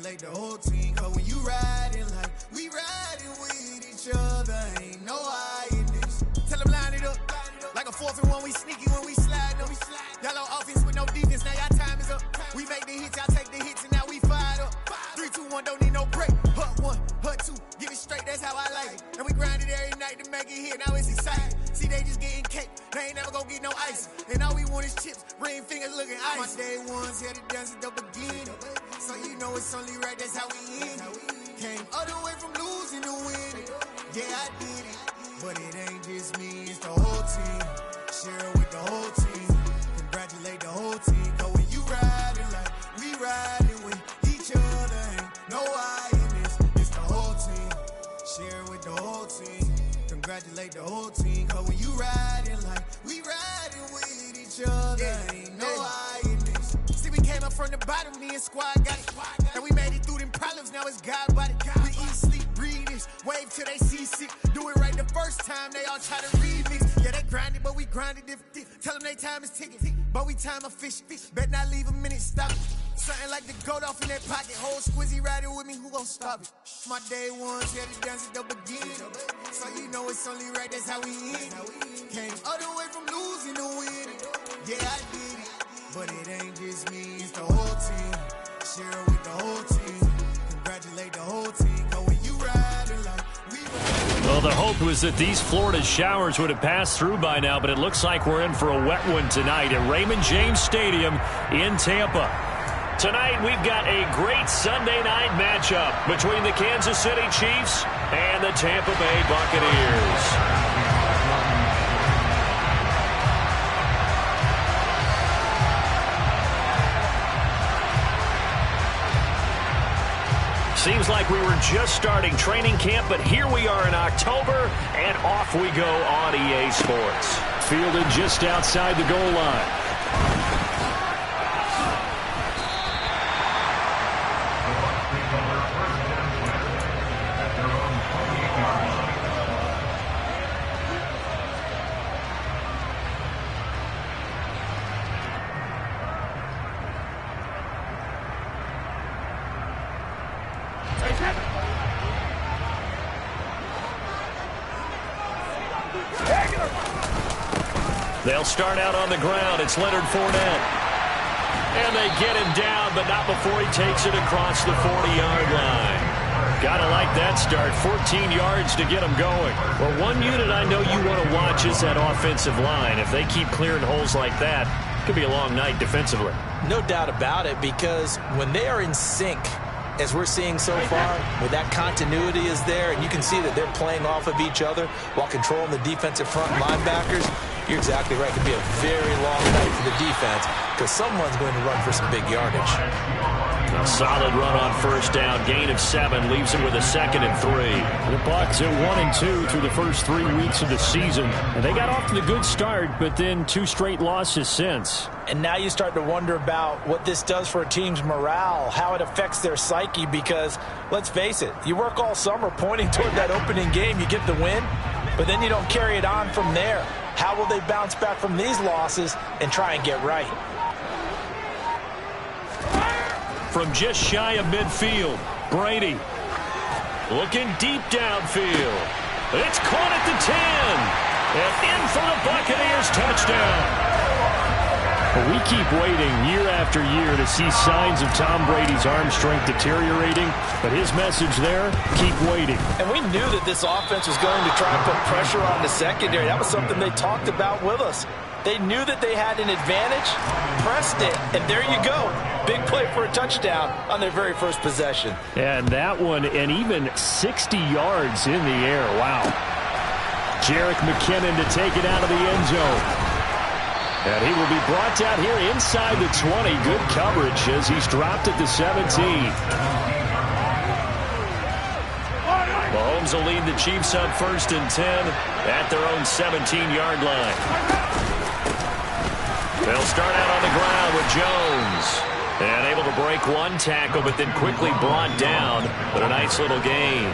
congratulate the whole team. Cause when you riding like we riding with each other, ain't no hiding this. Tell them line it up. Like a 4th and 1, we sneaky when we slide them. Y'all on offense with no defense, now y'all time is up. We make the hits, y'all take the hits, and now we fired up. 3, 2, 1, don't need no break. Hut 1, hut 2, give it straight, that's how I like it. And we grind it every night to make it here, now it's exciting. See, they just getting cake, they ain't never gonna get no ice. And all we want is chips, ring fingers looking ice. My day ones here to dance at the beginning. So you know it's only right, that's how we end it. Came all the way from losing to winning. Yeah, I did it. But it ain't just me, it's the whole team. Share it with the whole team. Congratulate the whole team. Cause when you riding like we riding with each other, ain't no hiding this. It's the whole team. Share it with the whole team. Congratulate the whole team. Cause when you riding like we riding with each other, ain't no hiding this. See, we came up from the bottom, me and squad got it. And we made it through them problems, now it's God body. We eat, sleep, breathe this. Wave till they see sick. Do it right the first time, they all try to remix. Yeah, they grinded, but we grinded different. Tell them they time is ticking, but we time a fish. Bet not leave a minute, stop it. Something like the goat off in that pocket. Whole squizzy riding with me, who gon' stop it? My day ones here to dance at the beginning. So you know it's only right, that's how we end it. Came all the way from losing to winning. Yeah, I did it. But it ain't just me, it's the whole team. Share it with the whole team. Congratulate the whole team. Cause when you riding like we riding. Well, the hope was that these Florida showers would have passed through by now, but it looks like we're in for a wet one tonight at Raymond James Stadium in Tampa. Tonight, we've got a great Sunday night matchup between the Kansas City Chiefs and the Tampa Bay Buccaneers. Seems like we were just starting training camp, but here we are in October, and off we go on EA Sports. Fielded just outside the goal line. They'll start out on the ground. It's Leonard Fournette. And they get him down, but not before he takes it across the 40-yard line. Gotta like that start. 14 yards to get him going. Well, one unit I know you want to watch is that offensive line. If they keep clearing holes like that, it could be a long night defensively. No doubt about it, because when they are in sync, as we're seeing so far, where that continuity is there, and you can see that they're playing off of each other while controlling the defensive front linebackers, you're exactly right. It could be a very long night for the defense because someone's going to run for some big yardage. A solid run on first down. Gain of 7 leaves it with a 2nd and 3. The Bucs at 1-2 through the first 3 weeks of the season. And they got off to the good start, but then 2 straight losses since. And now you start to wonder about what this does for a team's morale, how it affects their psyche, because let's face it, you work all summer pointing toward that opening game, you get the win, but then you don't carry it on from there. How will they bounce back from these losses and try and get right? From just shy of midfield, Brady looking deep downfield. It's caught at the 10. And in for the Buccaneers touchdown. We keep waiting year after year to see signs of Tom Brady's arm strength deteriorating, but his message there, keep waiting. And we knew that this offense was going to try and put pressure on the secondary. That was something they talked about with us. They knew that they had an advantage, pressed it, and there you go. Big play for a touchdown on their very first possession. And that one, and even 60 yards in the air. Wow. Jerick McKinnon to take it out of the end zone. And he will be brought down here inside the 20. Good coverage as he's dropped at the 17. Mahomes will lead the Chiefs up 1st and 10 at their own 17-yard line. They'll start out on the ground with Jones. And able to break one tackle, but then quickly brought down. But a nice little gain.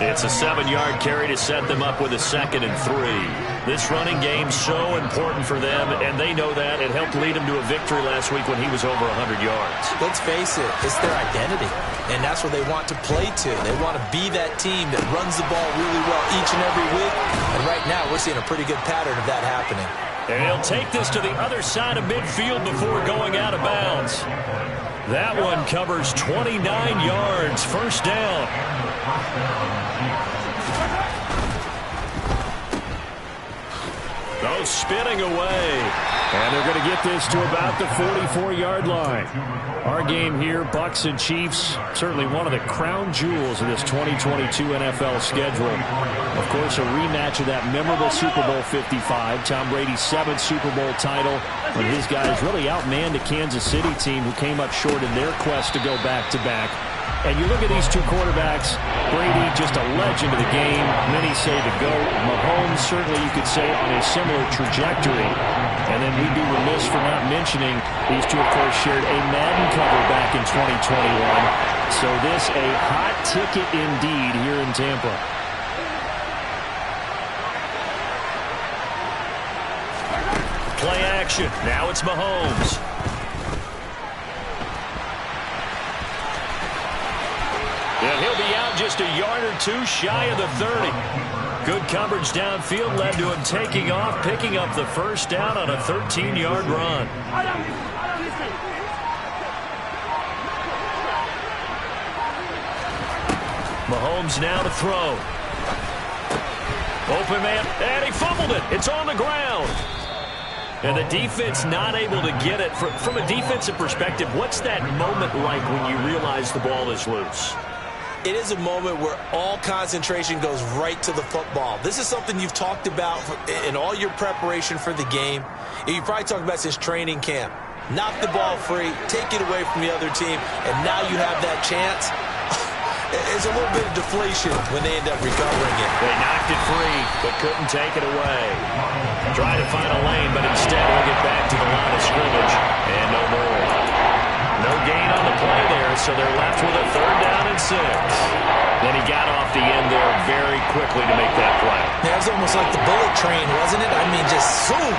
It's a 7-yard carry to set them up with a 2nd and 3. This running game's so important for them, and they know that. It helped lead them to a victory last week when he was over 100 yards. Let's face it, it's their identity, and that's what they want to play to. They want to be that team that runs the ball really well each and every week, and right now we're seeing a pretty good pattern of that happening. And he'll take this to the other side of midfield before going out of bounds. That one covers 29 yards, first down. Oh, spinning away. And they're going to get this to about the 44-yard line. Our game here, Bucs and Chiefs, certainly one of the crown jewels of this 2022 NFL schedule. Of course, a rematch of that memorable Super Bowl 55, Tom Brady's 7th Super Bowl title, when his guys really outmanned the Kansas City team who came up short in their quest to go back-to-back. And you look at these two quarterbacks, Brady just a legend of the game. Many say the GOAT. Mahomes certainly you could say on a similar trajectory. And then we'd be remiss for not mentioning these two, of course, shared a Madden cover back in 2021. So this a hot ticket indeed here in Tampa. Play action. Now it's Mahomes. And he'll be out just a yard or two shy of the 30. Good coverage downfield led to him taking off, picking up the first down on a 13-yard run. Mahomes now to throw. Open man, and he fumbled it. It's on the ground. And the defense not able to get it. From a defensive perspective, what's that moment like when you realize the ball is loose? It is a moment where all concentration goes right to the football. This is something you've talked about in all your preparation for the game. You probably talked about since training camp. Knock the ball free, take it away from the other team, and now you have that chance. It's a little bit of deflation when they end up recovering it. They knocked it free, but couldn't take it away. Try to find a lane, but instead we'll get back to the line of scrimmage, and no more. No gain on the play there, so they're left with a 3rd down and 6. Then he got off the end there very quickly to make that play. Yeah, it was almost like the bullet train, wasn't it? I mean, just zoom,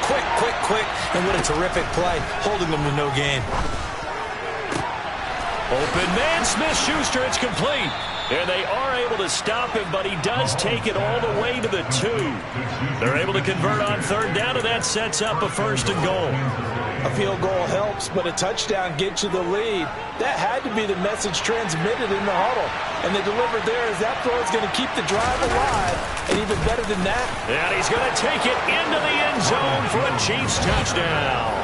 quick, quick, quick, and what a terrific play, holding them to no gain. Open man, Smith-Schuster, it's complete. And they are able to stop him, but he does take it all the way to the 2. They're able to convert on 3rd down, and that sets up a 1st and goal. A field goal helps, but a touchdown gets you the lead. That had to be the message transmitted in the huddle. And they delivered there as that throw is going to keep the drive alive. And even better than that. And he's going to take it into the end zone for a Chiefs touchdown.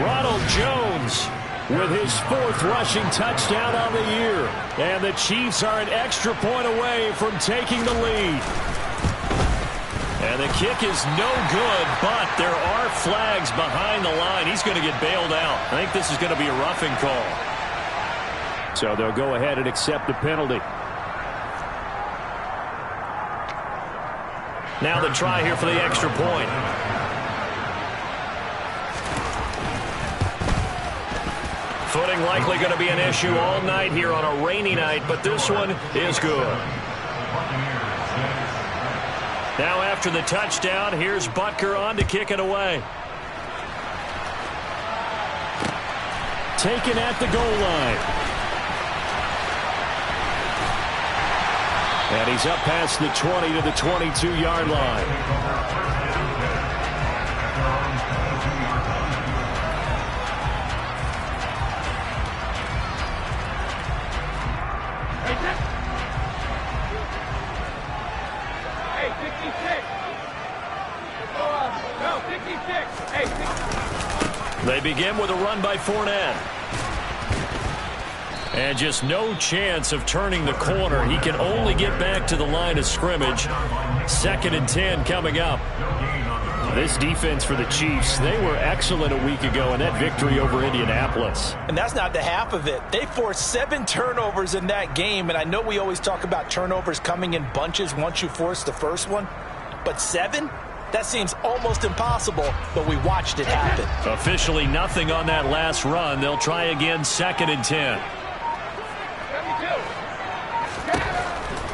Ronald Jones with his 4th rushing touchdown on the year. And the Chiefs are an extra point away from taking the lead. And the kick is no good, but there are flags behind the line. He's going to get bailed out. I think this is going to be a roughing call. So they'll go ahead and accept the penalty. Now the try here for the extra point. Footing likely going to be an issue all night here on a rainy night, but this one is good. Now after the touchdown, here's Butker on to kick it away. Taken at the goal line. And he's up past the 20 to the 22-yard line. They begin with a run by Fournette. And just no chance of turning the corner. He can only get back to the line of scrimmage. 2nd and 10 coming up. This defense for the Chiefs, they were excellent a week ago in that victory over Indianapolis. And that's not the half of it. They forced 7 turnovers in that game. And I know we always talk about turnovers coming in bunches once you force the first one. But 7? That seems almost impossible, but we watched it happen. Officially nothing on that last run. They'll try again 2nd and 10.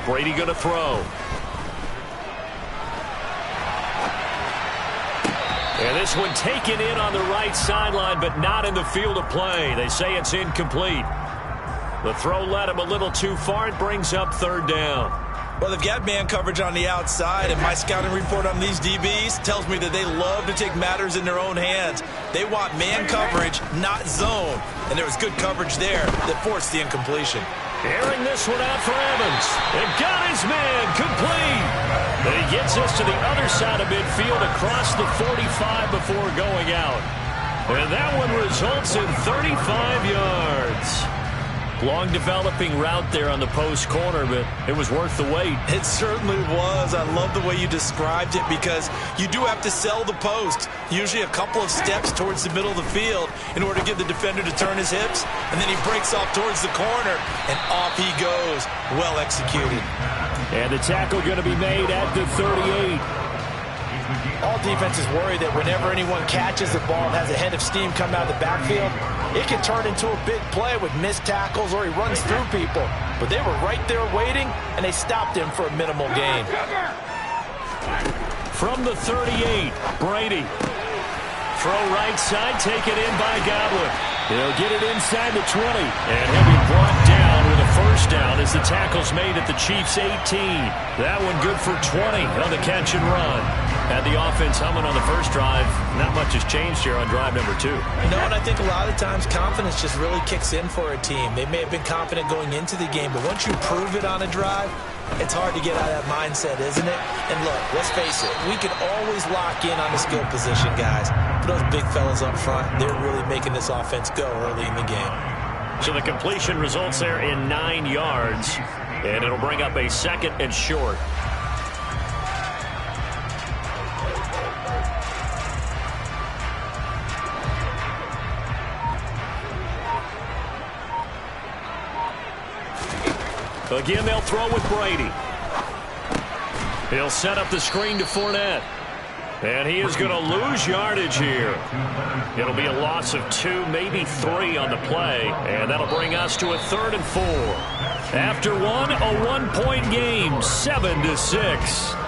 Brady going to throw. And this one taken in on the right sideline, but not in the field of play. They say it's incomplete. The throw led him a little too far. It brings up third down. Well, they've got man coverage on the outside, and my scouting report on these DBs tells me that they love to take matters in their own hands. They want man coverage, not zone. And there was good coverage there that forced the incompletion. Airing this one out for Evans. And got his man complete. And he gets us to the other side of midfield across the 45 before going out. And that one results in 35 yards. Long developing route there on the post corner, but it was worth the wait. It certainly was. I love the way you described it because you do have to sell the post. Usually a couple of steps towards the middle of the field in order to get the defender to turn his hips. And then he breaks off towards the corner, and off he goes. Well executed. And the tackle going to be made at the 38. All defenses worry that whenever anyone catches the ball and has a head of steam come out of the backfield, it can turn into a big play with missed tackles or he runs through people. But they were right there waiting, and they stopped him for a minimal gain. From the 38, Brady. Throw right side, taken in by Godwin. He'll get it inside the 20. And he'll be brought down with a first down as the tackle's made at the Chiefs' 18. That one good for 20 on the catch and run. Had the offense humming on the first drive. Not much has changed here on drive number 2. No, and I think a lot of times confidence just really kicks in for a team. They may have been confident going into the game, but once you prove it on a drive, it's hard to get out of that mindset, isn't it? And look, let's face it, we can always lock in on the skill position, guys. But those big fellas up front, they're really making this offense go early in the game. So the completion results there in 9 yards, and it'll bring up a second and short. Again, they'll throw with Brady. He'll set up the screen to Fournette. And he is going to lose yardage here. It'll be a loss of 2, maybe 3 on the play. And that'll bring us to a 3rd and 4. After one, a 1-point game, 7-6.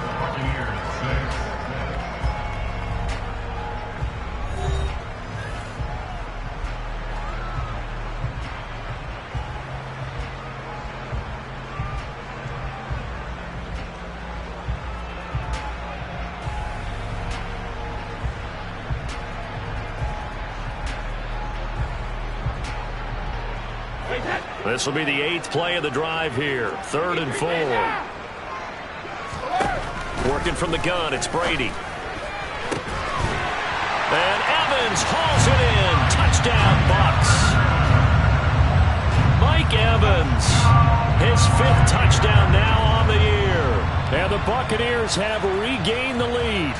This will be the 8th play of the drive here. 3rd and 4. Working from the gun, it's Brady. And Evans hauls it in. Touchdown, Bucs. Mike Evans, his 5th touchdown now on the year. And the Buccaneers have regained the lead.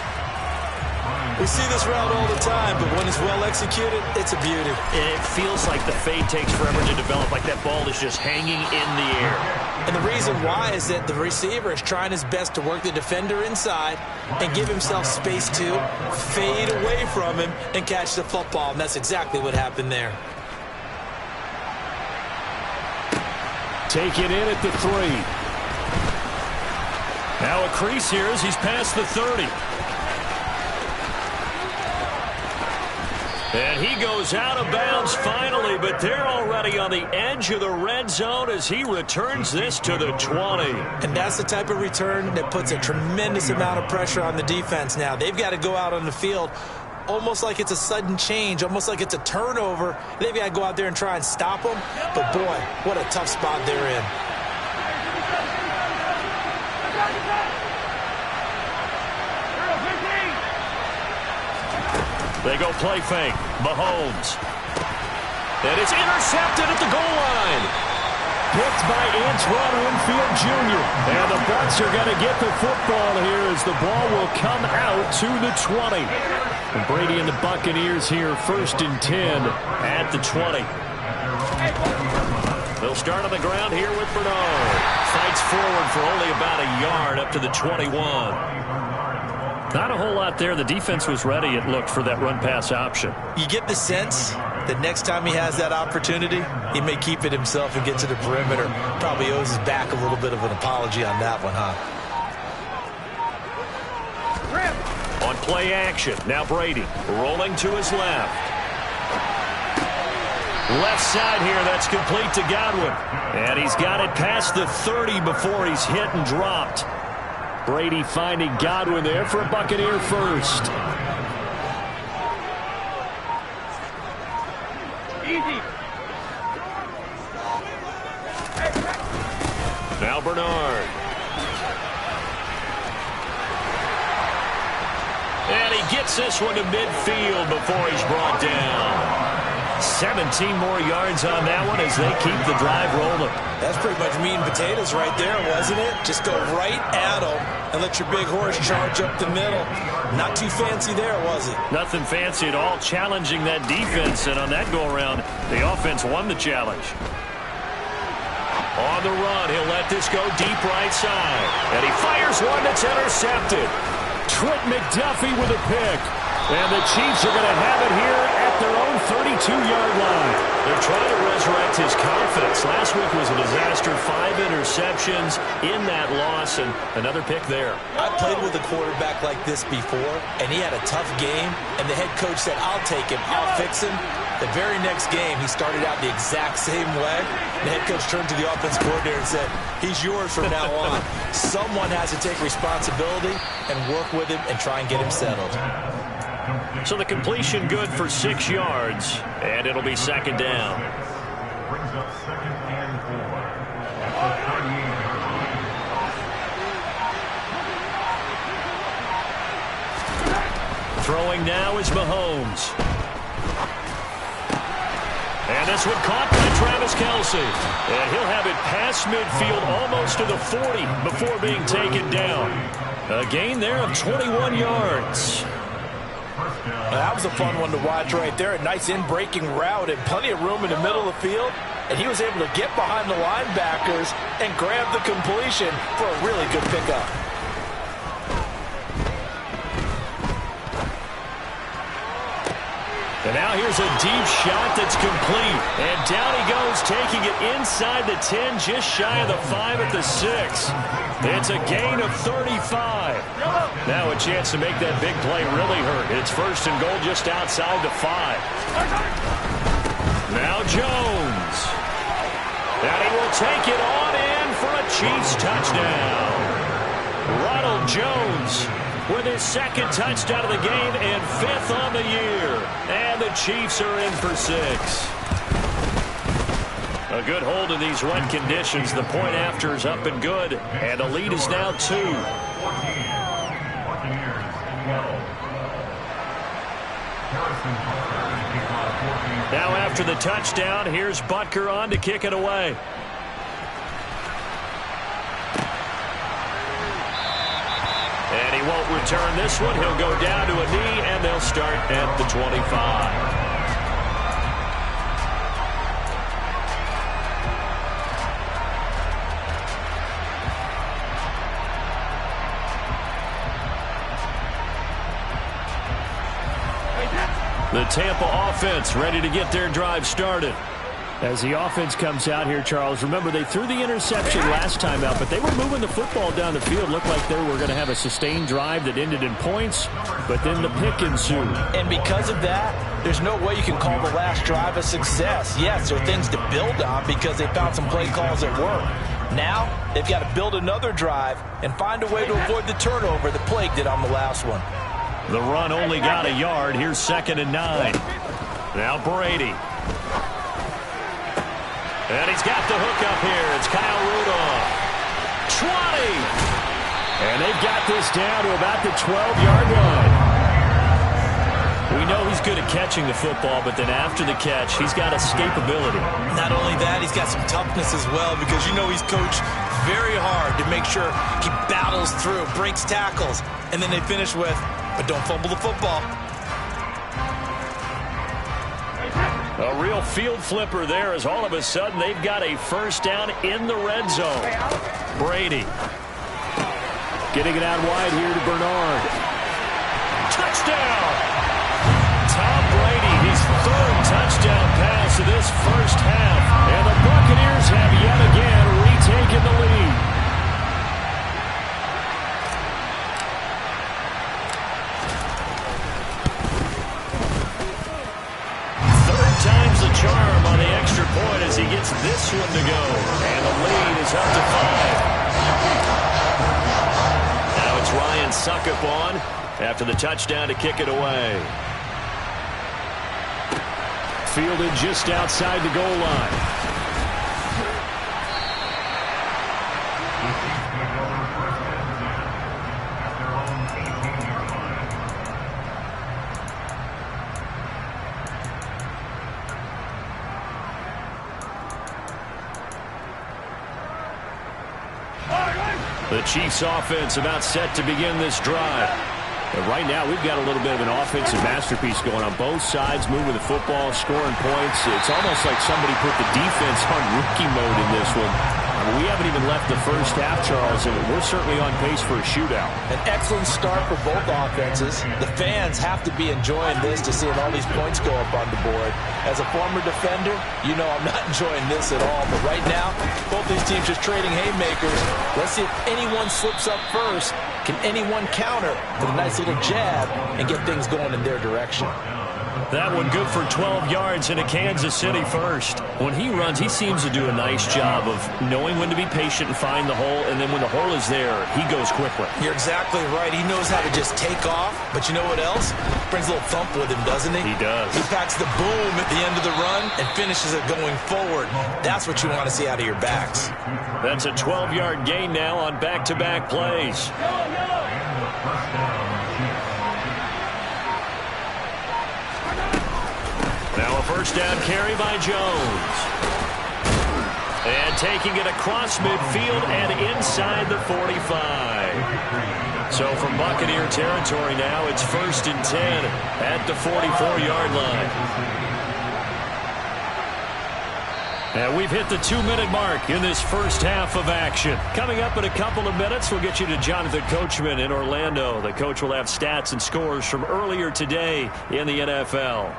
We see this route all the time, but when it's well executed, it's a beauty. It feels like the fade takes forever to develop, like that ball is just hanging in the air. And the reason why is that the receiver is trying his best to work the defender inside and give himself space to fade away from him and catch the football, and that's exactly what happened there. Take it in at the 3. Now a crease here as he's past the 30. And he goes out of bounds finally, but they're already on the edge of the red zone as he returns this to the 20. And that's the type of return that puts a tremendous amount of pressure on the defense now. They've got to go out on the field almost like it's a sudden change, almost like it's a turnover. They've got to go out there and try and stop them. But, boy, what a tough spot they're in. They go play fake. Mahomes. And it's intercepted at the goal line. Picked by Antoine Winfield Jr. And the Bucs are going to get the football here as the ball will come out to the 20. And Brady and the Buccaneers here 1st and 10 at the 20. They'll start on the ground here with Bernard. Fights forward for only about a yard up to the 21. Not a whole lot there. The defense was ready, it looked, for that run-pass option. You get the sense that next time he has that opportunity, he may keep it himself and get to the perimeter. Probably owes his back a little bit of an apology on that one, huh? On Play action. Now Brady rolling to his left. Left side here, that's complete to Godwin. And he's got it past the 30 before he's hit and dropped. Brady finding Godwin there for a Buccaneer first. Easy. Now Bernard. And he gets this one to midfield before he's brought down. 17 more yards on that one as they keep the drive rolling. That's pretty much meat and potatoes right there, wasn't it? Just go right at them and let your big horse charge up the middle. Not too fancy there, was it? Nothing fancy at all, challenging that defense, and on that go-around, the offense won the challenge. On the run, he'll let this go deep right side. And he fires one that's intercepted. Trent McDuffie with a pick. And the Chiefs are going to have it here at their own 32-yard line. They're trying to resurrect his confidence. Last week was a disaster. 5 interceptions in that loss, and another pick there. I played with a quarterback like this before, and he had a tough game, and the head coach said, I'll take him, I'll fix him. The very next game, he started out the exact same way. The head coach turned to the offense coordinator and said, he's yours from now on. Someone has to take responsibility and work with him and try and get him settled. So the completion good for 6 yards, and it'll be second down. Brings up 2nd and 4. Throwing now is Mahomes. And this one caught by Travis Kelce. And he'll have it past midfield almost to the 40 before being taken down. A gain there of 21 yards. That was a fun one to watch right there. A nice in-breaking route and plenty of room in the middle of the field. And he was able to get behind the linebackers and grab the completion for a really good pickup. And now here's a deep shot that's complete. And down he goes, taking it inside the 10, just shy of the 5 at the 6. It's a gain of 35. Now a chance to make that big play really hurt. It's 1st and goal just outside the 5. Now Jones. And he will take it on in for a Chiefs touchdown. Ronald Jones with his 2nd touchdown of the game and 5th on the year. And the Chiefs are in for 6. A good hold in these wet conditions. The point after is up and good. And the lead is now 2. Now after the touchdown, here's Butker on to kick it away. And he won't return this one. He'll go down to a knee, and they'll start at the 25. The Tampa offense ready to get their drive started. As the offense comes out here, Charles, remember they threw the interception last time out, but they were moving the football down the field. Looked like they were going to have a sustained drive that ended in points, but then the pick ensued. And because of that, there's no way you can call the last drive a success. Yes, there are things to build on because they found some play calls that work. Now, they've got to build another drive and find a way to avoid the turnover that plagued it on the last one. The run only got a yard. Here's 2nd and 9. Now Brady. And he's got the hook up here. It's Kyle Rudolph. 20. And they've got this down to about the 12-yard line. We know he's good at catching the football, but then after the catch, he's got escapability. Not only that, he's got some toughness as well because you know he's coached very hard to make sure he battles through, breaks tackles, and then they finish with, but don't fumble the football. A real field flipper there as all of a sudden they've got a first down in the red zone. Brady. Getting it out wide here to Bernard. Touchdown! Tom Brady, his 3rd touchdown pass of this first half. And the Buccaneers have yet again retaken the lead. as he gets this one to go. And the lead is up to 5. Now it's Ryan Suckup on after the touchdown to kick it away. Fielded just outside the goal line. The Chiefs offense about set to begin this drive. But right now, we've got a little bit of an offensive masterpiece going on both sides, moving the football, scoring points. It's almost like somebody put the defense on rookie mode in this one. We haven't even left the first half, Charles, and we're certainly on pace for a shootout. An excellent start for both offenses. The fans have to be enjoying this to seeing all these points go up on the board. As a former defender, you know I'm not enjoying this at all. But right now, both these teams just trading haymakers. Let's see if anyone slips up first. Can anyone counter with a nice little jab and get things going in their direction? That one good for 12 yards into Kansas City first. When he runs, he seems to do a nice job of knowing when to be patient and find the hole, and then when the hole is there, he goes quickly. You're exactly right. He knows how to just take off, but you know what else? Brings a little thump with him, doesn't he? He does. He packs the boom at the end of the run and finishes it going forward. That's what you want to see out of your backs. That's a 12-yard gain now on back-to-back plays. Now a first down carry by Jones. And taking it across midfield and inside the 45. So from Buccaneer territory now, it's 1st and 10 at the 44-yard line. And we've hit the 2-minute mark in this first half of action. Coming up in a couple of minutes, we'll get you to Jonathan Coachman in Orlando. The coach will have stats and scores from earlier today in the NFL.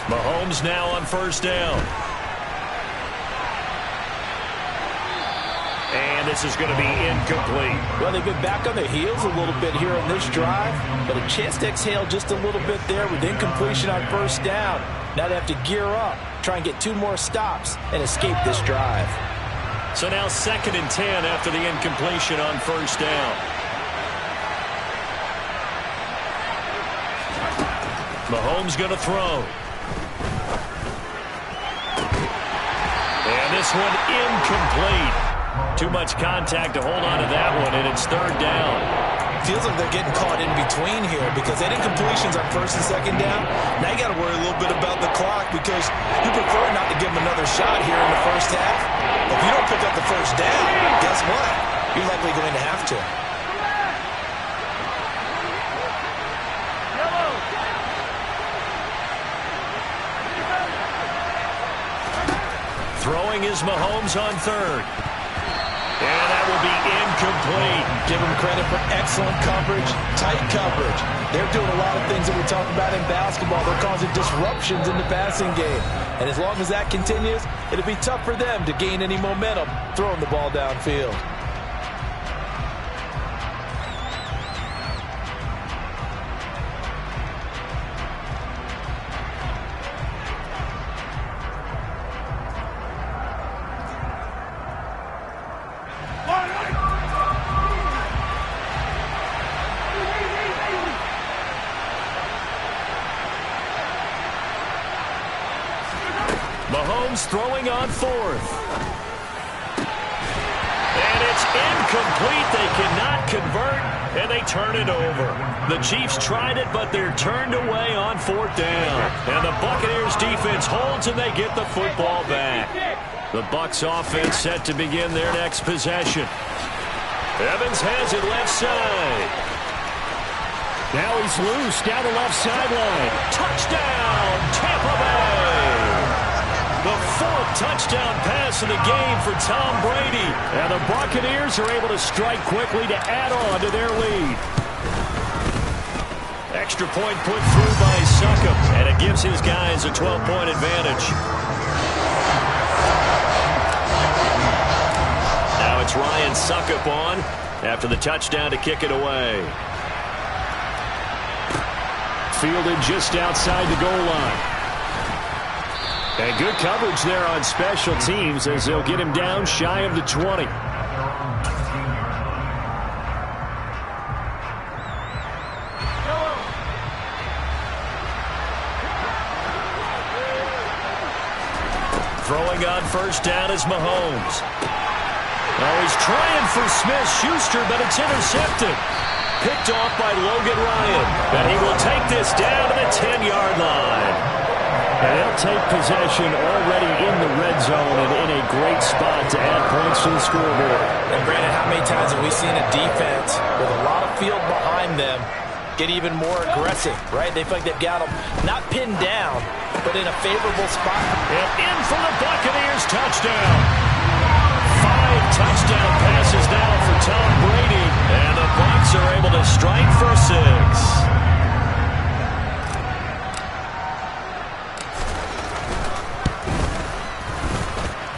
Mahomes now on first down. And this is going to be incomplete. Well, they've been back on their heels a little bit here on this drive, but a chance to exhale just a little bit there with incompletion on first down. Now they have to gear up, try and get 2 more stops, and escape this drive. So now 2nd and 10 after the incompletion on first down. Mahomes going to throw. And this one incomplete. Too much contact to hold on to that one, and it's 3rd down. Feels like they're getting caught in between here because that incompletion's on 1st and 2nd down. Now you got to worry a little bit about the clock because you prefer not to give them another shot here in the first half. If you don't pick up the first down, guess what? You're likely going to have to. Throwing is Mahomes on 3rd. And that will be incomplete. Give them credit for excellent coverage, tight coverage. They're doing a lot of things that we talk about in basketball. They're causing disruptions in the passing game. And as long as that continues, it'll be tough for them to gain any momentum throwing the ball downfield. Mahomes throwing on 4th. And it's incomplete. They cannot convert, and they turn it over. The Chiefs tried it, but they're turned away on 4th down. And the Buccaneers defense holds, and they get the football back. The Bucs offense set to begin their next possession. Evans has it left side. Now he's loose down the left sideline. Touchdown, Tampa Bay! The 4th touchdown pass of the game for Tom Brady. And the Buccaneers are able to strike quickly to add on to their lead. Extra point put through by Suckup, and it gives his guys a 12-point advantage. Now it's it's Ryan Suckup on after the touchdown to kick it away. Fielded just outside the goal line. And good coverage there on special teams as they'll get him down shy of the 20. Throwing on first down is Mahomes. Oh, he's trying for Smith-Schuster, but it's intercepted. Picked off by Logan Ryan. And he will take this down to the 10-yard line. And they'll take possession already in the red zone and in a great spot to add points to the scoreboard. And Brandon, how many times have we seen a defense with a lot of field behind them get even more aggressive, right? They feel like they've got them not pinned down, but in a favorable spot. And in for the Buccaneers touchdown. 5 touchdown passes now for Tom Brady. And the Bucs are able to strike for 6.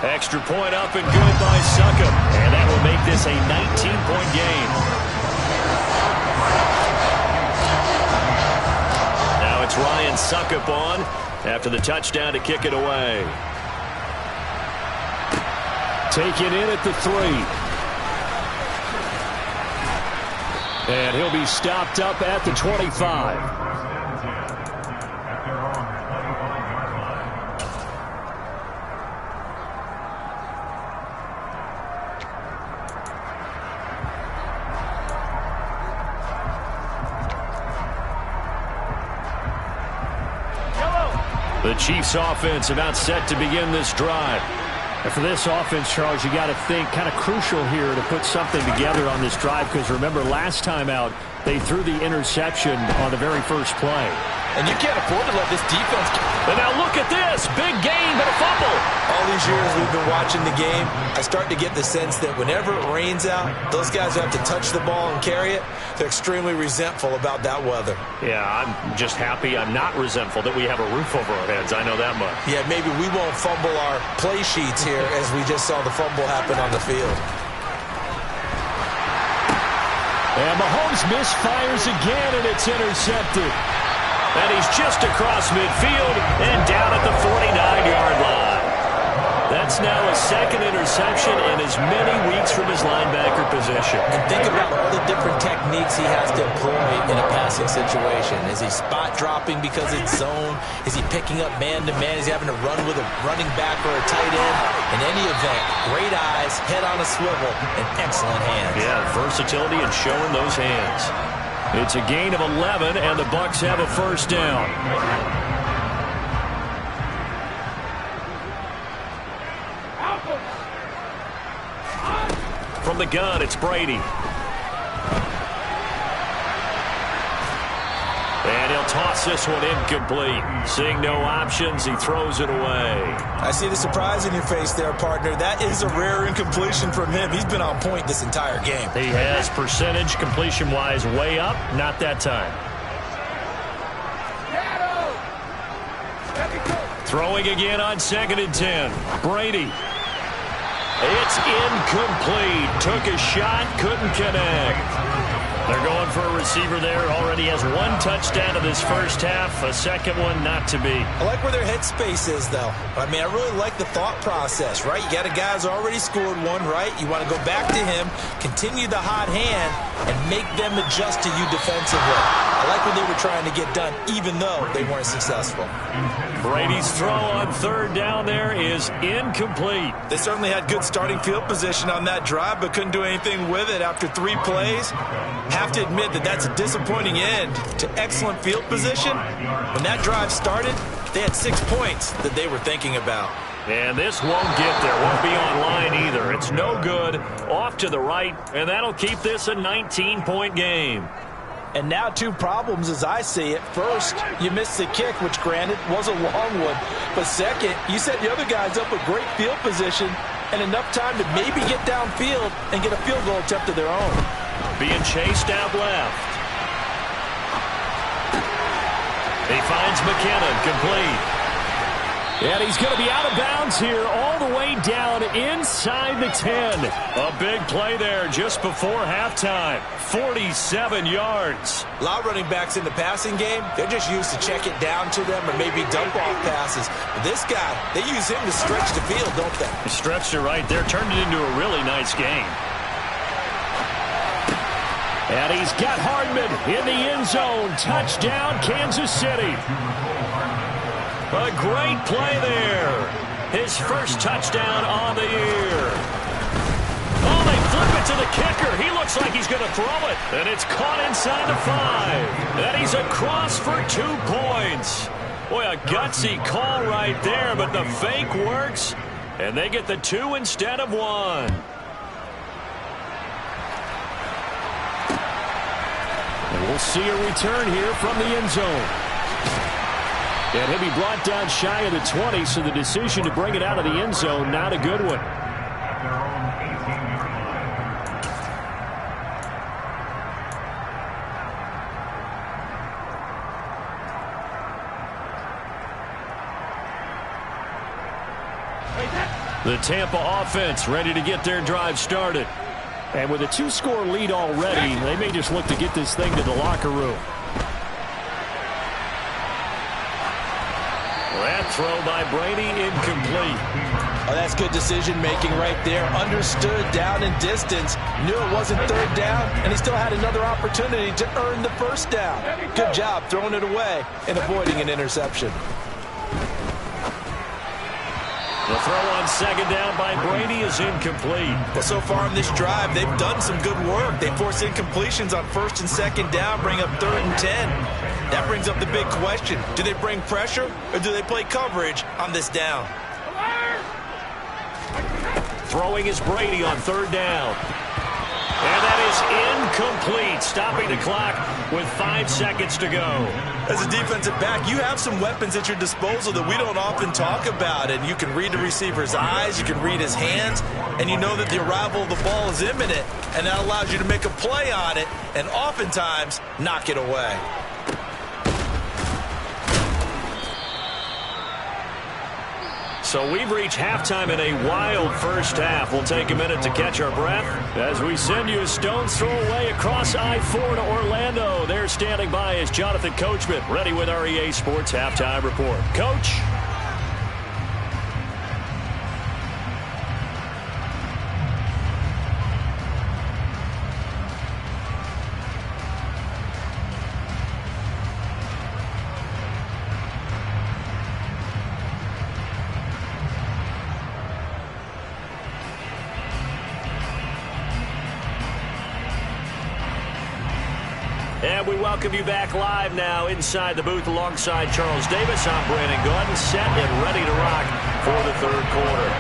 Extra point up and good by Suckup. And that will make this a 19-point game. Now it's Ryan Suckup on after the touchdown to kick it away. Taken in at the 3. And he'll be stopped up at the 25. The Chiefs offense about set to begin this drive. And for this offense, Charles, you got to think kind of crucial here to put something together on this drive, because remember last time out they threw the interception on the very first play. And you can't afford to let this defense. And now look at this. Big gain, but a fumble. All these years we've been watching the game, I start to get the sense that whenever it rains out, those guys who have to touch the ball and carry it, they're extremely resentful about that weather. Yeah, I'm just happy I'm not resentful that we have a roof over our heads. I know that much. Yeah, maybe we won't fumble our play sheets here as we just saw the fumble happen on the field. And Mahomes misfires again, and it's intercepted. And he's just across midfield and down at the 49-yard line. That's now a second interception in as many weeks from his linebacker position. And think about all the different techniques he has to employ in a passing situation. Is he spot dropping because it's zone? Is he picking up man-to-man? Is he having to run with a running back or a tight end? In any event, great eyes, head on a swivel, and excellent hands. Yeah, versatility and showing those hands. It's a gain of 11, and the Bucs have a first down. From the gun, it's Brady. And he'll toss this one incomplete. Seeing no options, he throws it away. I see the surprise in your face there, partner. That is a rare incompletion from him. He's been on point this entire game. He has percentage completion-wise way up. Not that time. Throwing again on 2nd and 10. Brady. It's incomplete. Took a shot, couldn't connect. They're going for a receiver there. Already has 1 touchdown in this first half. A second one not to be. I like where their headspace is, though. I mean, I really like the thought process, right? You got a guy who's already scored 1, right? You want to go back to him, continue the hot hand, and make them adjust to you defensively. I like what they were trying to get done, even though they weren't successful. Brady's throw on 3rd down there is incomplete. They certainly had good starting field position on that drive, but couldn't do anything with it after 3 plays. Have to admit that that's a disappointing end to excellent field position. When that drive started, they had 6 points that they were thinking about. And this won't get there. Won't be online either. It's no good. Off to the right, and that'll keep this a 19-point game. And now 2 problems as I see it. First, you missed the kick, which granted was a long one. But second, you set the other guys up with great field position and enough time to maybe get downfield and get a field goal attempt of their own. Being chased out left. He finds McKinnon complete. And he's going to be out of bounds here all the way down inside the 10. A big play there just before halftime. 47 yards. A lot of running backs in the passing game, they're just used to check it down to them or maybe dump off passes. But this guy, they use him to stretch the field, don't they? He stretched it right there, turned it into a really nice game. And he's got Hardman in the end zone. Touchdown, Kansas City. A great play there. His first touchdown on the year. Oh, they flip it to the kicker. He looks like he's going to throw it. And it's caught inside the 5. And he's across for 2 points. Boy, a gutsy call right there, but the fake works. And they get the 2 instead of 1. And we'll see a return here from the end zone. And he'll be brought down shy of the 20, so the decision to bring it out of the end zone, not a good one. At their own 18-yard line. The Tampa offense ready to get their drive started. And with a 2-score lead already, they may just look to get this thing to the locker room. That throw by Brady incomplete. Oh, that's good decision-making right there. Understood down and distance. Knew it wasn't third down, and he still had another opportunity to earn the first down. Good job throwing it away and avoiding an interception. The throw on second down by Brady is incomplete. Well, so far in this drive, they've done some good work. They force incompletions on first and second down, bring up 3rd and 10. That brings up the big question. Do they bring pressure or do they play coverage on this down? Throwing is Brady on 3rd down. And that is incomplete, stopping the clock with 5 seconds to go. As a defensive back, you have some weapons at your disposal that we don't often talk about. And you can read the receiver's eyes, you can read his hands, and you know that the arrival of the ball is imminent. And that allows you to make a play on it and oftentimes knock it away. So we've reached halftime in a wild first half. We'll take a minute to catch our breath as we send you a stone's throw away across I-4 to Orlando. There standing by is Jonathan Coachman, ready with our EA Sports Halftime Report. Coach. And we welcome you back live now inside the booth alongside Charles Davis. I'm Brandon Gordon, set and ready to rock for the 3rd quarter.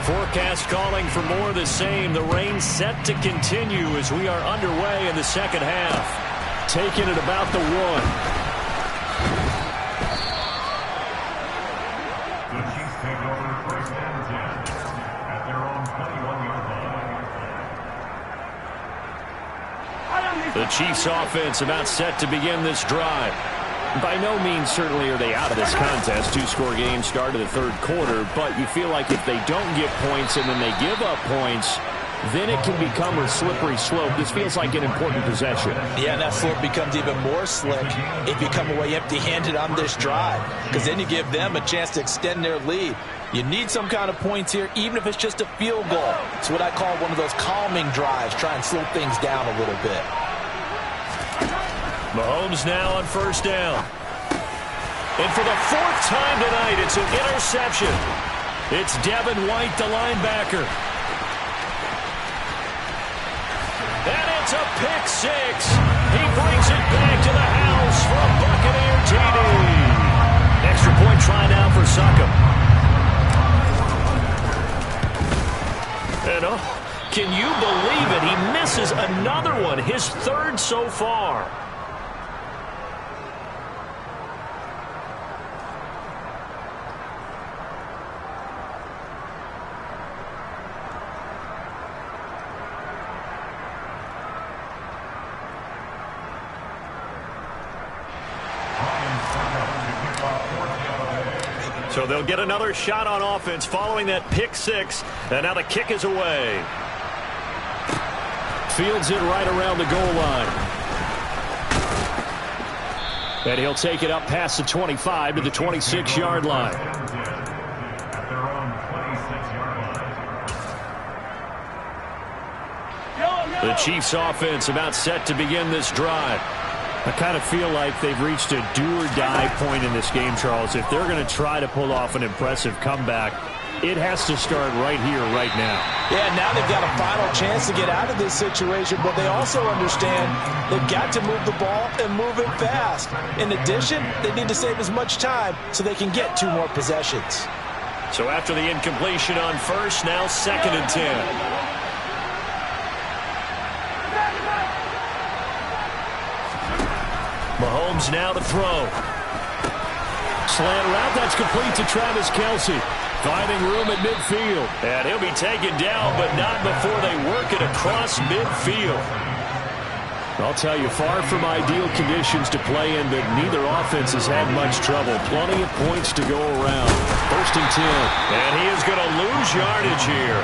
Forecast calling for more of the same. The rain set to continue as we are underway in the second half. Taking it about the 1. The Chiefs take over 1st and 10 at their own 21-yard line. The Chiefs offense about set to begin this drive. By no means certainly are they out of this contest. 2-score game start of the 3rd quarter, but you feel like if they don't get points and then they give up points, then it can become a slippery slope. This feels like an important possession. Yeah, and that slope becomes even more slick if you come away empty-handed on this drive, because then you give them a chance to extend their lead. You need some kind of points here, even if it's just a field goal. It's what I call one of those calming drives, try and slow things down a little bit. Mahomes now on 1st down. And for the 4th time tonight, it's an interception. It's Devin White, the linebacker. And it's a pick 6. He brings it back to the house for a Buccaneer TD. Extra point try now for Succop. And can you believe it? He misses another one, his 3rd so far. So they'll get another shot on offense following that pick six. And now the kick is away. Fields it right around the goal line. And he'll take it up past the 25 to the 26-yard line. At their own 26-yard line. The Chiefs offense about set to begin this drive. I kind of feel like they've reached a do-or-die point in this game, Charles. If they're going to try to pull off an impressive comeback, it has to start right here, right now. Yeah, now they've got a final chance to get out of this situation, but they also understand they've got to move the ball and move it fast. In addition, they need to save as much time so they can get 2 more possessions. So after the incompletion on first, now 2nd and 10. Mahomes now to throw. Slant route, that's complete to Travis Kelce. Finding room at midfield. And he'll be taken down, but not before they work it across midfield. I'll tell you, far from ideal conditions to play in, but neither offense has had much trouble. Plenty of points to go around. 1st and 10. And he is going to lose yardage here.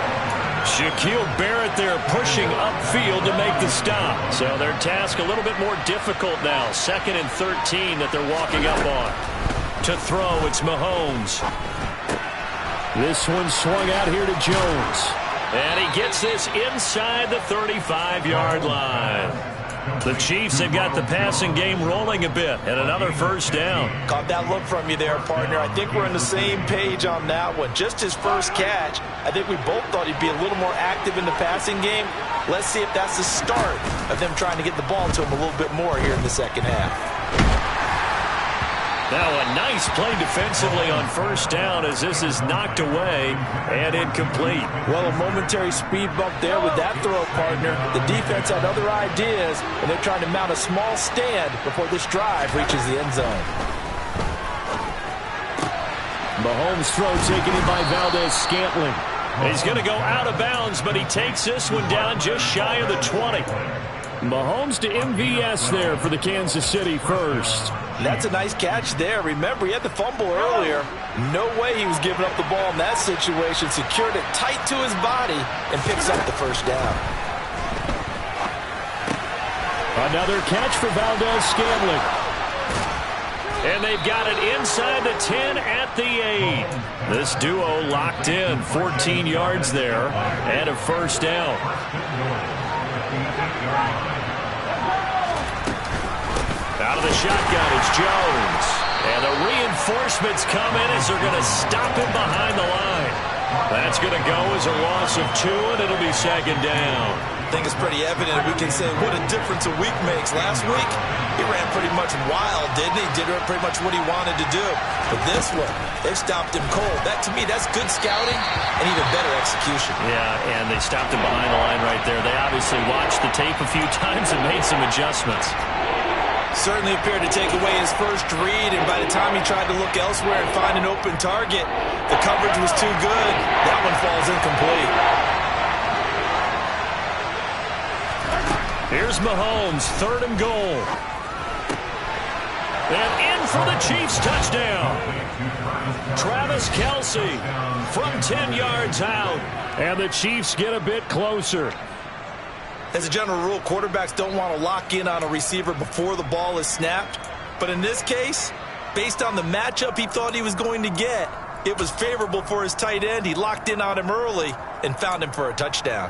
Shaquille Barrett there pushing upfield to make the stop. So their task a little bit more difficult now. 2nd and 13 that they're walking up on. To throw, it's Mahomes. This one swung out here to Jones. And he gets this inside the 35-yard line. The Chiefs have got the passing game rolling a bit, and another 1st down. Caught that look from you there, partner. I think we're on the same page on that one. Just his first catch, I think we both thought he'd be a little more active in the passing game. Let's see if that's the start of them trying to get the ball to him a little bit more here in the 2nd half. Now a nice play defensively on 1st down as this is knocked away and incomplete. Well, a momentary speed bump there with that throw, partner. The defense had other ideas, and they're trying to mount a small stand before this drive reaches the end zone. Mahomes' throw taken in by Valdez-Scantling. He's going to go out of bounds, but he takes this one down just shy of the 20. Mahomes to MVS there for the Kansas City 1st. That's a nice catch there. Remember, he had the fumble earlier. No way he was giving up the ball in that situation. Secured it tight to his body and picks up the 1st down. Another catch for Valdez-Scantling. And they've got it inside the 10 at the 8. This duo locked in. 14 yards there and a 1st down. Out of the shotgun, it's Jones. And the reinforcements come in as they're going to stop him behind the line. That's going to go as a loss of 2, and it'll be 2nd down. I think it's pretty evident. We can say what a difference a week makes. Last week, he ran pretty much wild, didn't he? Did pretty much what he wanted to do. But this one, they've stopped him cold. That, to me, that's good scouting and even better execution. Yeah, and they stopped him behind the line right there. They obviously watched the tape a few times and made some adjustments. Certainly appeared to take away his first read, and by the time he tried to look elsewhere and find an open target, the coverage was too good. That one falls incomplete. Here's Mahomes, 3rd and goal. And in for the Chiefs touchdown. Travis Kelce from 10 yards out. And the Chiefs get a bit closer. As a general rule, quarterbacks don't want to lock in on a receiver before the ball is snapped. But in this case, based on the matchup he thought he was going to get, it was favorable for his tight end. He locked in on him early and found him for a touchdown.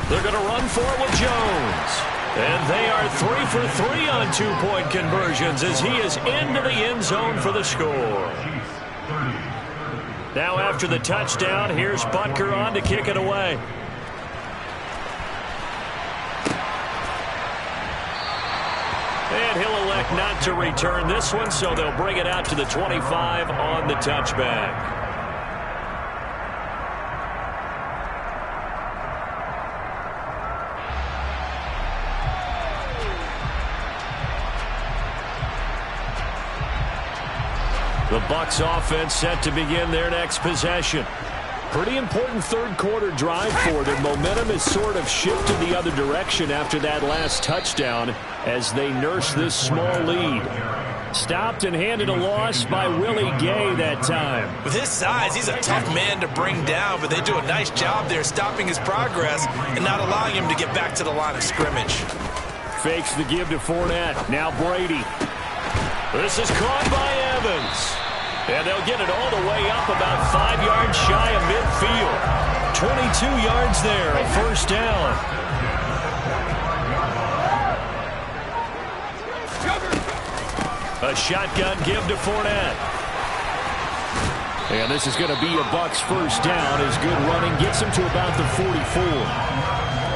They're going to run for it with Jones. And they are 3 for 3 on 2-point conversions as he is into the end zone for the score. Now after the touchdown, here's Butker on to kick it away. And he'll elect not to return this one, so they'll bring it out to the 25 on the touchback. The Bucs offense set to begin their next possession. Pretty important third quarter drive for them. Momentum has sort of shifted the other direction after that last touchdown as they nurse this small lead. Stopped and handed a loss by Willie Gay that time. With his size, he's a tough man to bring down, but they do a nice job there stopping his progress and not allowing him to get back to the line of scrimmage. Fakes the give to Fournette. Now Brady. This is caught by Evans. And they'll get it all the way up about 5 yards shy of midfield. 22 yards there, a first down. A shotgun give to Fournette. And this is going to be a Bucs first down as good running gets him to about the 44.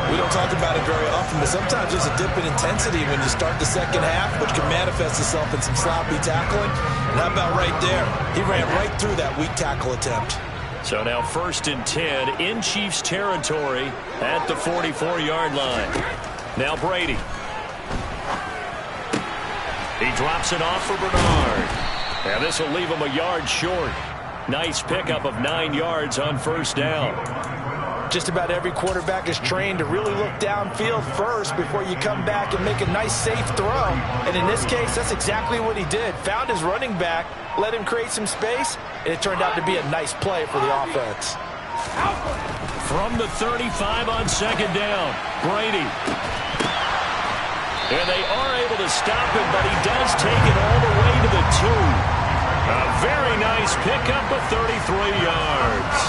We don't talk about it very often, but sometimes there's a dip in intensity when you start the second half, which can manifest itself in some sloppy tackling. And how about right there? He ran right through that weak tackle attempt. So now 1st and 10 in Chiefs territory at the 44-yard line. Now Brady. He drops it off for Bernard. And this will leave him a yard short. Nice pickup of 9 yards on first down. Just about every quarterback is trained to really look downfield first before you come back and make a nice, safe throw. And in this case, that's exactly what he did. Found his running back, let him create some space, and it turned out to be a nice play for the offense. From the 35 on second down, Brady. And they are able to stop him, but he does take it all the way to the 2. A very nice pickup of 33 yards.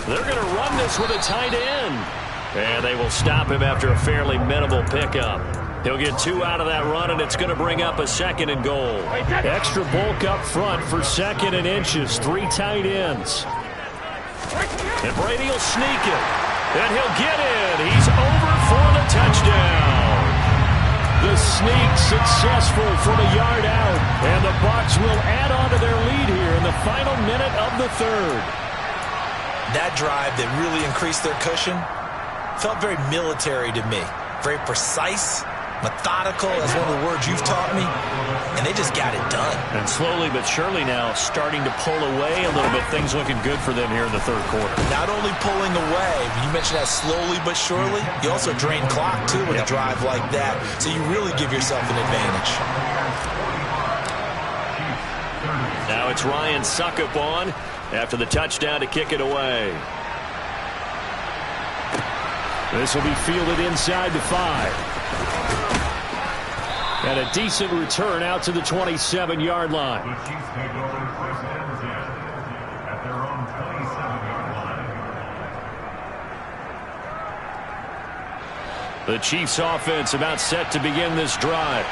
They're going to run this with a tight end. And they will stop him after a fairly minimal pickup. He'll get 2 out of that run, and it's going to bring up a 2nd and goal. Extra bulk up front for 2nd and inches. 3 tight ends. And Brady will sneak it. And he'll get in. He's over for the touchdown. The sneak successful for the yard out. And the Bucs will add on to their lead here in the final minute of the third. That drive that really increased their cushion felt very military to me. Very precise, methodical. That's one of the words you've taught me. And they just got it done. And slowly but surely now starting to pull away a little bit. Things looking good for them here in the third quarter. Not only pulling away, you mentioned that slowly but surely, you also drain clock too with a drive like that. So you really give yourself an advantage. Now it's Ryan Suckup on after the touchdown to kick it away. This will be fielded inside the 5. And a decent return out to the 27-yard line. The Chiefs take over 1st and 10 at their own 27-yard line. The Chiefs offense about set to begin this drive.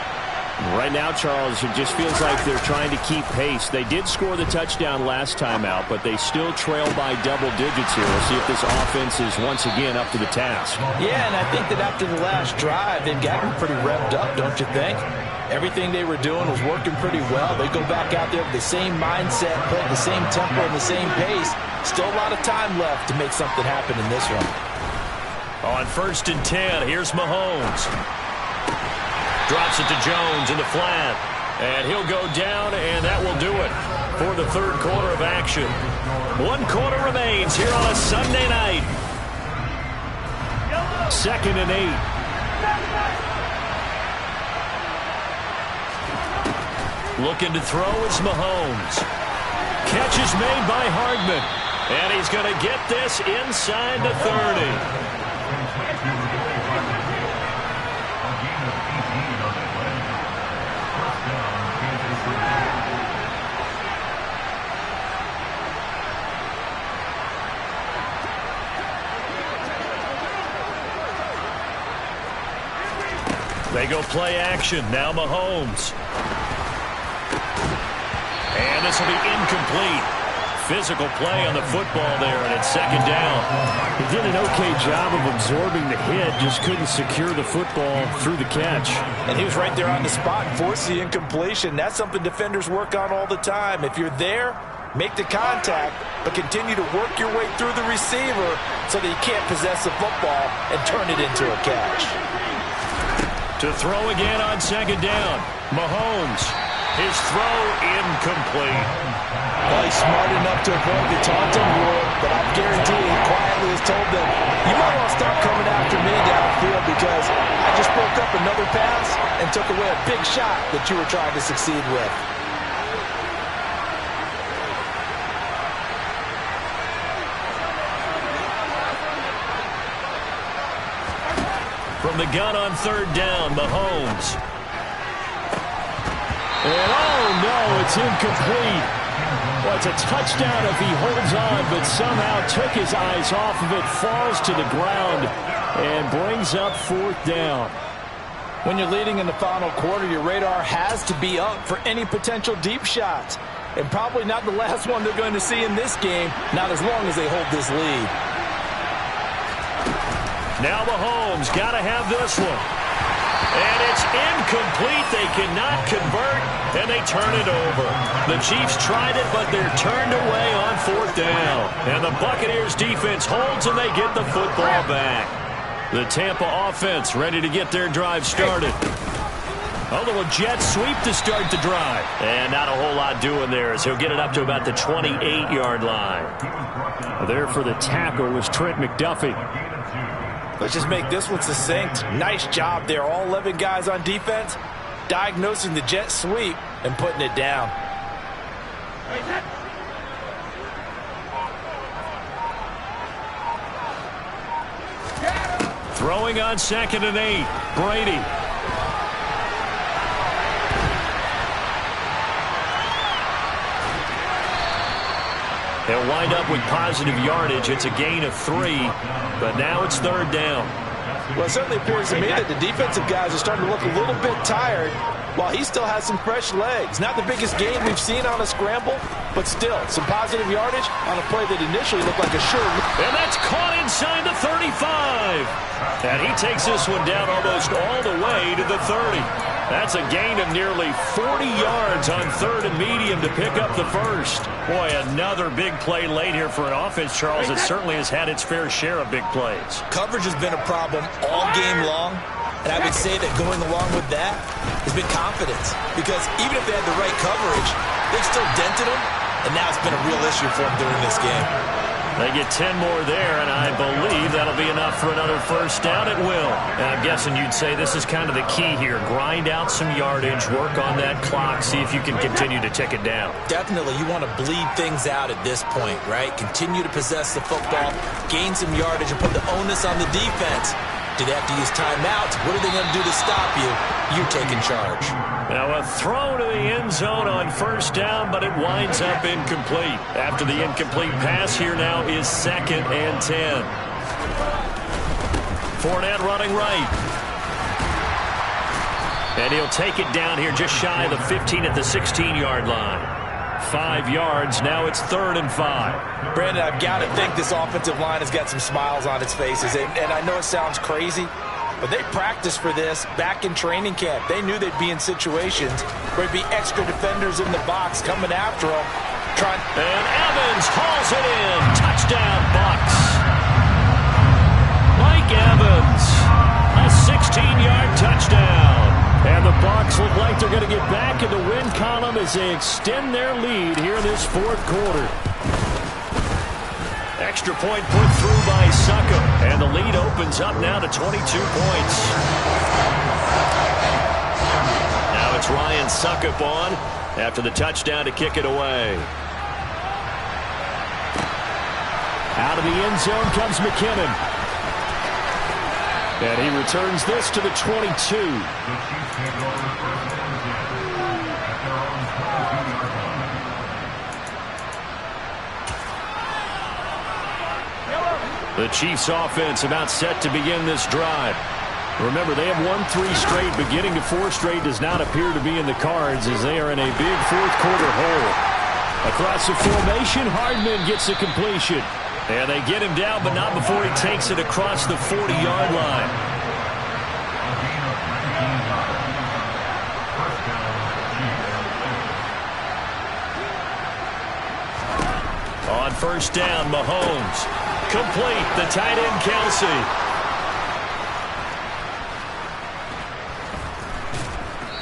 Right now, Charles, it just feels like they're trying to keep pace. They did score the touchdown last time out, but they still trail by double digits here. We'll see if this offense is once again up to the task. Yeah, and I think that after the last drive, they've gotten pretty revved up, don't you think? Everything they were doing was working pretty well. They go back out there with the same mindset, play at the same tempo and the same pace. Still a lot of time left to make something happen in this one. On 1st and 10, here's Mahomes. Drops it to Jones in the flat. And he'll go down, and that will do it for the third quarter of action. 1 quarter remains here on a Sunday night. 2nd and 8. Looking to throw is Mahomes. Catch is made by Hardman. And he's going to get this inside the 30. They go play action. Now Mahomes. And this will be incomplete. Physical play on the football there, and it's 2nd down. He did an okay job of absorbing the hit, just couldn't secure the football through the catch. And he was right there on the spot and forced the incompletion. That's something defenders work on all the time. If you're there, make the contact, but continue to work your way through the receiver so that you can't possess the football and turn it into a catch. To throw again on second down. Mahomes. His throw incomplete. Well, he's smart enough to avoid the taunting rule, but I guarantee he quietly has told them, you might want to stop coming after me down the field because I just broke up another pass and took away a big shot that you were trying to succeed with. From the gun on third down, Mahomes. And oh no, it's incomplete. Well, it's a touchdown if he holds on, but somehow took his eyes off of it, falls to the ground, and brings up fourth down. When you're leading in the final quarter, your radar has to be up for any potential deep shots. And probably not the last one they're going to see in this game, not as long as they hold this lead. Now Mahomes got to have this one. And it's incomplete. They cannot convert, and they turn it over. The Chiefs tried it, but they're turned away on fourth down. And the Buccaneers defense holds, and they get the football back. The Tampa offense ready to get their drive started. A little jet sweep to start the drive. And not a whole lot doing there as he'll get it up to about the 28-yard line. There for the tackle was Trent McDuffie. Let's just make this one succinct. Nice job there. All 11 guys on defense diagnosing the jet sweep and putting it down. Throwing on 2nd and 8. Brady. They'll wind up with positive yardage. It's a gain of 3, but now it's third down. Well, it certainly appears to me that the defensive guys are starting to look a little bit tired while he still has some fresh legs. Not the biggest gain we've seen on a scramble, but still some positive yardage on a play that initially looked like a sure. And that's caught inside the 35. And he takes this one down almost all the way to the 30. That's a gain of nearly 40 yards on 3rd and medium to pick up the first. Boy, another big play late here for an offense, Charles, that certainly has had its fair share of big plays. Coverage has been a problem all game long, and I would say that going along with that has been confidence. Because even if they had the right coverage, they've still dented them, and now it's been a real issue for them during this game. They get 10 more there, and I believe that'll be enough for another first down. It will. And I'm guessing you'd say this is kind of the key here. Grind out some yardage, work on that clock, see if you can continue to tick it down. Definitely. You want to bleed things out at this point, right? Continue to possess the football, gain some yardage, and put the onus on the defense. Do they have to use timeouts? What are they going to do to stop you? You're taking charge. Now a throw to the end zone on first down, but it winds up incomplete. After the incomplete pass, here now is 2nd and 10. Fournette running right. And he'll take it down here just shy of the 15 at the 16-yard line. 5 yards. Now it's 3rd and 5. Brandon, I've got to think this offensive line has got some smiles on its faces. And I know it sounds crazy, but they practiced for this back in training camp. They knew they'd be in situations where there'd be extra defenders in the box coming after them. And Evans hauls it in. Touchdown, Bucs. Mike Evans, a 16-yard touchdown. And the Bucs look like they're going to get back in the win column as they extend their lead here in this fourth quarter. Extra point put through by Succop, and the lead opens up now to 22 points. Now it's Ryan Succop on after the touchdown to kick it away. Out of the end zone comes McKinnon. And he returns this to the 22. The Chiefs offense about set to begin this drive. Remember, they have won 3 straight, but getting to 4 straight does not appear to be in the cards as they are in a big fourth quarter hole. Across the formation, Hardman gets the completion. And they get him down, but not before he takes it across the 40-yard line. On first down, Mahomes. Complete, the tight end, Kelsey.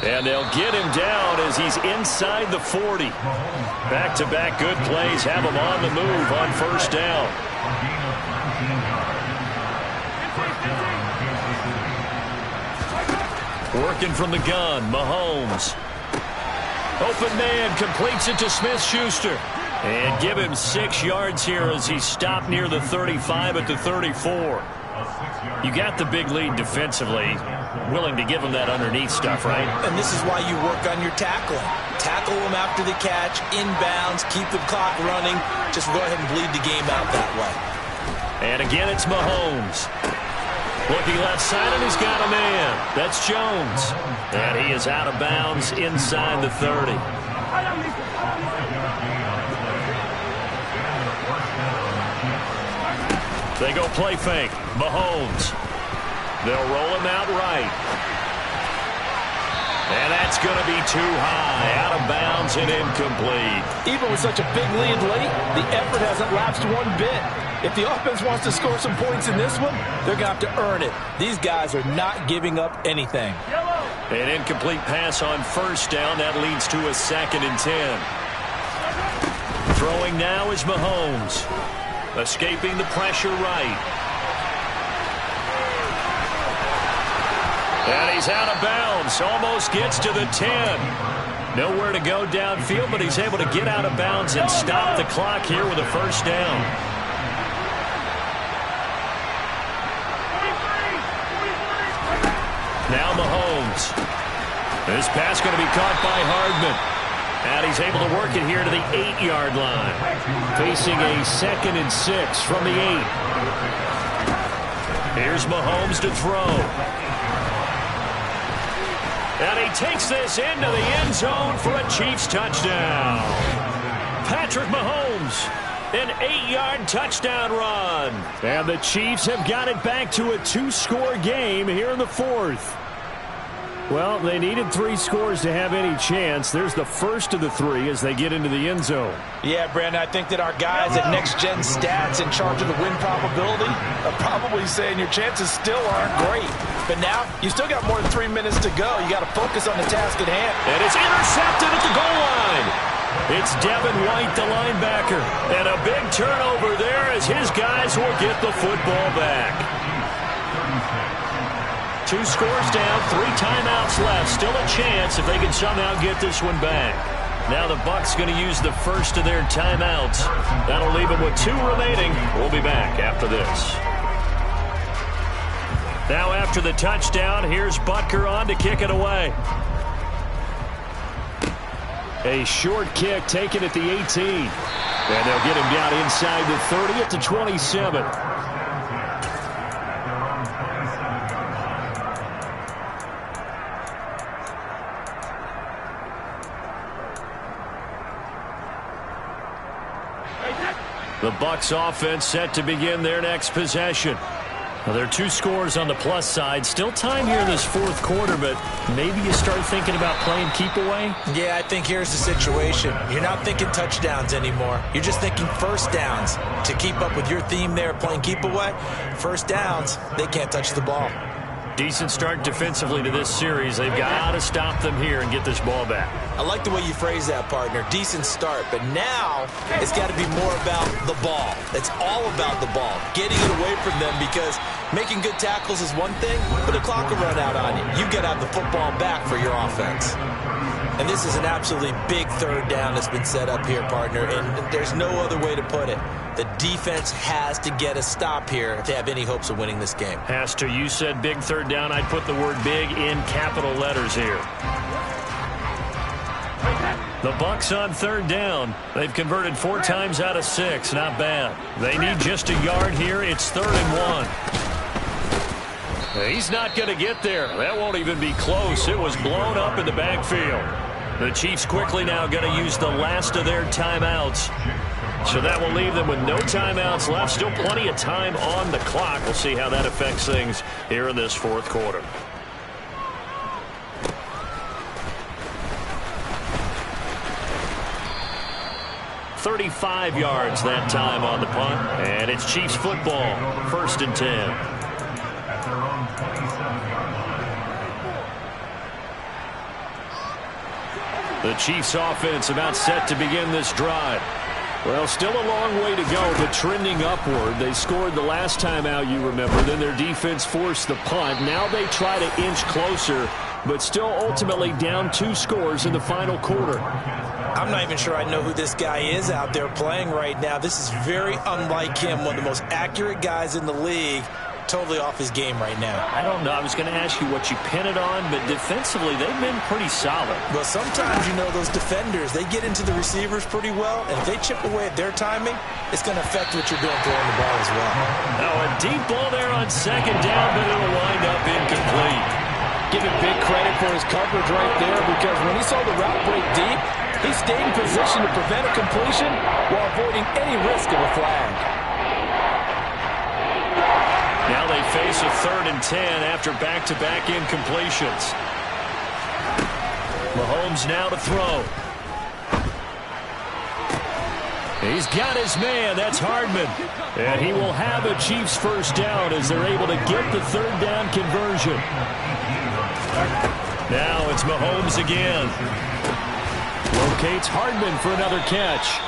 And they'll get him down as he's inside the 40. Back-to-back good plays have him on the move on first down. Working from the gun, Mahomes. Open man completes it to Smith-Schuster. And give him 6 yards here as he's stopped near the 35 at the 34. You got the big lead defensively. Willing to give him that underneath stuff, right? And this is why you work on your tackling. Tackle him after the catch, inbounds, keep the clock running. Just go ahead and bleed the game out that way. And again, it's Mahomes. Looking left side, and he's got a man. That's Jones. And he is out of bounds inside the 30. They go play fake. Mahomes. They'll roll him out right. And that's going to be too high. Out of bounds and incomplete. Even with such a big lead late, the effort hasn't lapsed one bit. If the offense wants to score some points in this one, they're going to have to earn it. These guys are not giving up anything. An incomplete pass on first down. That leads to a 2nd and 10. Throwing now is Mahomes. Escaping the pressure right. And he's out of bounds. Almost gets to the 10. Nowhere to go downfield, but he's able to get out of bounds and stop the clock here with a first down. Now Mahomes. This pass going to be caught by Hardman. And he's able to work it here to the 8-yard line. Facing a 2nd and 6 from the 8. Here's Mahomes to throw. And he takes this into the end zone for a Chiefs touchdown. Patrick Mahomes, an 8-yard touchdown run. And the Chiefs have got it back to a 2-score game here in the 4th. Well, they needed 3 scores to have any chance. There's the first of the 3 as they get into the end zone. Yeah, Brandon, I think that our guys at Next Gen Stats in charge of the win probability are probably saying your chances still aren't great. But now, you still got more than 3 minutes to go. You got to focus on the task at hand. And it's intercepted at the goal line. It's Devin White, the linebacker. And a big turnover there as his guys will get the football back. 2 scores down, 3 timeouts left. Still a chance if they can somehow get this one back. Now the Bucs going to use the first of their timeouts. That'll leave them with 2 remaining. We'll be back after this. Now after the touchdown, here's Butker on to kick it away. A short kick taken at the 18. And they'll get him down inside the 30 at the 27. The Bucs offense set to begin their next possession. Well, there are 2 scores on the plus side. Still time here in this 4th quarter, but maybe you start thinking about playing keep away? Yeah, I think here's the situation. You're not thinking touchdowns anymore. You're just thinking first downs. To keep up with your theme there, playing keep away, first downs, they can't touch the ball. Decent start defensively to this series. They've got to stop them here and get this ball back. I like the way you phrase that, partner. Decent start, but now it's got to be more about the ball. It's all about the ball, getting it away from them, because making good tackles is one thing, but the clock will run out on you. You've got to have the football back for your offense. And this is an absolutely big 3rd down that's been set up here, partner, and there's no other way to put it. The defense has to get a stop here if they have any hopes of winning this game. Has to. You said big 3rd down. I'd put the word big in capital letters here. The Bucs on 3rd down. They've converted 4 times out of 6. Not bad. They need just a yard here. It's 3rd and 1. He's not going to get there. That won't even be close. It was blown up in the backfield. The Chiefs quickly now going to use the last of their timeouts. So that will leave them with no timeouts left. Still plenty of time on the clock. We'll see how that affects things here in this 4th quarter. "35 yards that time on the punt. And it's Chiefs football. 1st and 10. The Chiefs offense about set to begin this drive. Well, still a long way to go, but trending upward. They scored the last time out, you remember. Then their defense forced the punt. Now they try to inch closer, but still ultimately down 2 scores in the final quarter. I'm not even sure I know who this guy is out there playing right now. This is very unlike him, one of the most accurate guys in the league. Totally off his game right now. I don't know. I was going to ask you what you pin it on, but defensively, they've been pretty solid. Well, sometimes, those defenders, they get into the receivers pretty well, and if they chip away at their timing, it's going to affect what you're doing throwing the ball as well. Now, a deep ball there on second down, but it'll wind up incomplete. Give him big credit for his coverage right there, because when he saw the route break deep, he stayed in position to prevent a completion while avoiding any risk of a flag. Now they face a 3rd and 10 after back-to-back incompletions. Mahomes now to throw. He's got his man. That's Hardman. And he will have a Chiefs first down as they're able to get the 3rd down conversion. Now it's Mahomes again. Locates Hardman for another catch.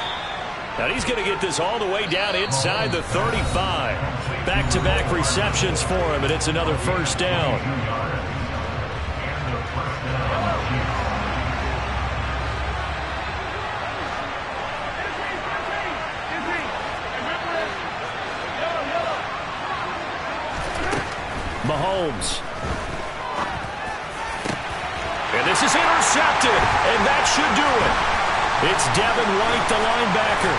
Now he's going to get this all the way down inside the 35. Back-to-back receptions for him, and it's another first down. Mahomes. And this is intercepted, and that should do it. It's Devin White, the linebacker.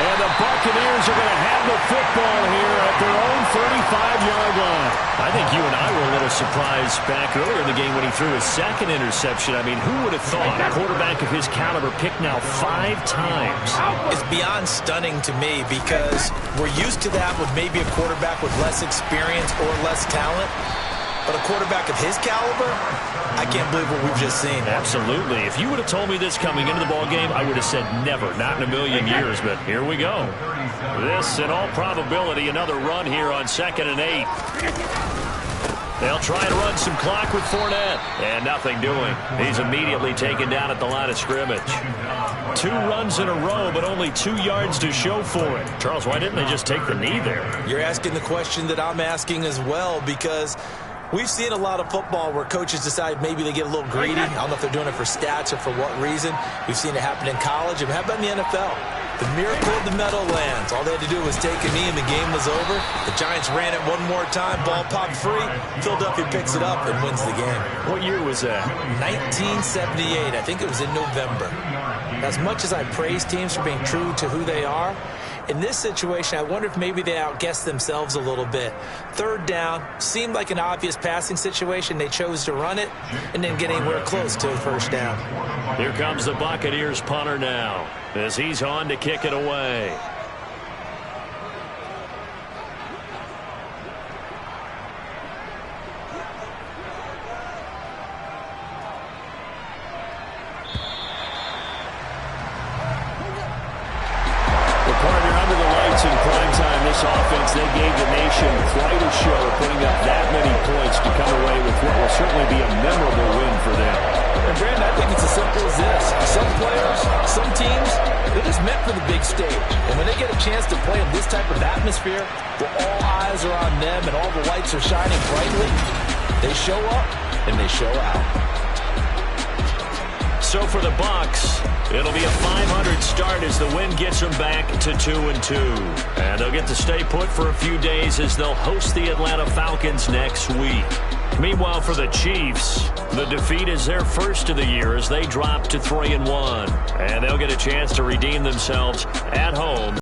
And the Buccaneers are going to have the football here at their own 35-yard line. I think you and I were a little surprised back earlier in the game when he threw his 2nd interception. I mean, who would have thought a quarterback of his caliber picked now 5 times? It's beyond stunning to me because we're used to that with maybe a quarterback with less experience or less talent. But a quarterback of his caliber, I can't believe what we've just seen. Absolutely. If you would have told me this coming into the ballgame, I would have said never, not in a million years. But here we go. This, in all probability, another run here on 2nd and 8. They'll try to run some clock with Fournette. And nothing doing. He's immediately taken down at the line of scrimmage. 2 runs in a row, but only 2 yards to show for it. Charles, why didn't they just take the knee there? You're asking the question that I'm asking as well, because we've seen a lot of football where coaches decide maybe they get a little greedy. I don't know if they're doing it for stats or for what reason. We've seen it happen in college. And how about in the NFL? The miracle of the Meadowlands. All they had to do was take a knee and the game was over. The Giants ran it one more time. Ball popped free. Philadelphia picks it up and wins the game. What year was that? 1978. I think it was in November. As much as I praise teams for being true to who they are, in this situation, I wonder if maybe they outguessed themselves a little bit. 3rd down, seemed like an obvious passing situation. They chose to run it and didn't get anywhere close to a first down. Here comes the Buccaneers punter now as he's on to kick it away. Offense, they gave the nation quite a show, putting up that many points to come away with what will certainly be a memorable win for them. And Brandon, I think it's as simple as this. Some players, some teams, they're just meant for the big stage. And when they get a chance to play in this type of atmosphere, where all eyes are on them and all the lights are shining brightly, they show up and they show out. So for the Bucs, it'll be a 500 start as the win gets them back to 2-2. And they'll get to stay put for a few days as they'll host the Atlanta Falcons next week. Meanwhile, for the Chiefs, the defeat is their first of the year as they drop to 3-1. And they'll get a chance to redeem themselves at home.